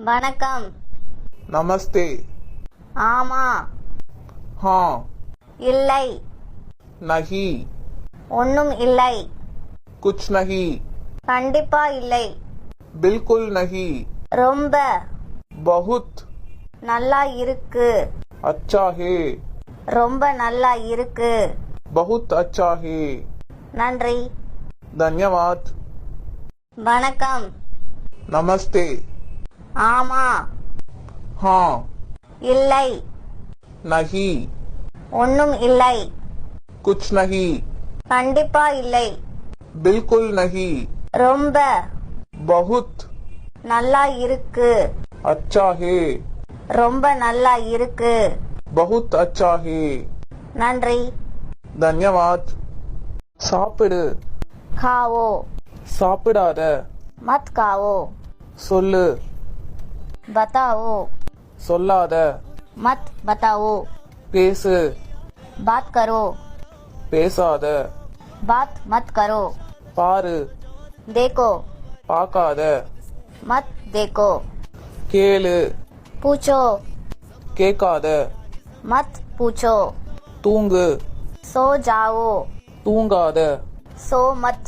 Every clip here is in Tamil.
வணக்கம். नमस्ते. ஆமா. हाँ. இல்லை. नहीं. ஒன்னும் இல்லை. कुछ नहीं. கண்டிப்பா இல்லை. बिल्कुल नहीं. ரொம்ப. बहुत. நல்லா இருக்கு. अच्छा है. ரொம்ப நல்லா இருக்கு. बहुत अच्छा है. நன்றி. धन्यवाद. வணக்கம். नमस्ते. ஆமா. हाँ. இல்லை. नहीं. ஒன்னும் இல்லை. कुछ नहीं. கண்டிப்பா இல்லை. बिल्कुल नहीं. ரொம்ப. बहुत. நல்லா இருக்கு. अच्छा है. ரொம்ப நல்லா இருக்கு. बहुत अच्छा है. நன்றி. धन्यवाद. சாப்பிடு. खाओ. சாப்பிடாத. मत खाओ. சொல்லு. बताओ. சொல்லாத. मत बताओ. பேசு. बात करो. பேசாத. बात मत करो. பாரு. देखो. பார்க்காத. मत देखो. கேளு. पूछो. கேட்காத. मत पूछो. தூங்கு. सो जाओ. தூங்காத. सो मत.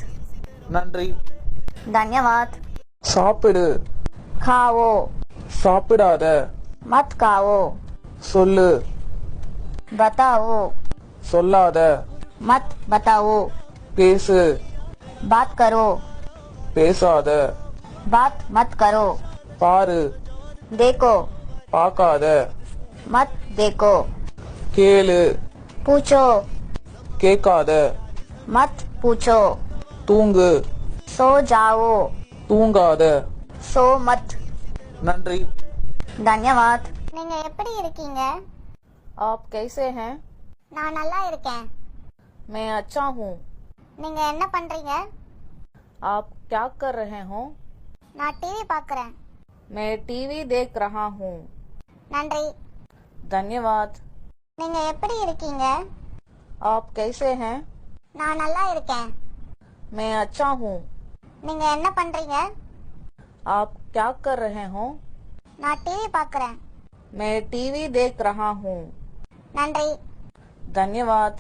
நன்றி. धन्यवाद. சாப்பிடு. खाओ. சாப்பிடாத. मत खाओ. சொல்லு. बताओ. சொல்லாத. मत बताओ. பேசு. बात करो. பேசாத. बात मत करो. பாரு. देखो. பார்க்காத. मत देखो. கேளு. पूछो. கேட்காத. मत पूछो. தூங்கு. सो जाओ. தூங்காத. सो मत. நன்றி. धन्यवाद. நீங்க எப்படி இருக்கீங்க? आप कैसे हैं? நான் நல்லா இருக்கேன். मैं अच्छा हूँ. நீங்க என்ன பண்றீங்க? आप क्या कर रहे हो? நான் டிவி பார்க்கறேன். मैं टीवी देख रहा हूँ. நன்றி. धन्यवाद. நீங்க எப்படி இருக்கீங்க? आप कैसे हैं? நான் நல்லா இருக்கேன். मैं अच्छा हूँ. நீங்க என்ன பண்றீங்க? आप क्या कर रहे हो? நான் டிவி பார்க்கறேன். मैं टीवी देख रहा हूँ. நன்றி. धन्यवाद.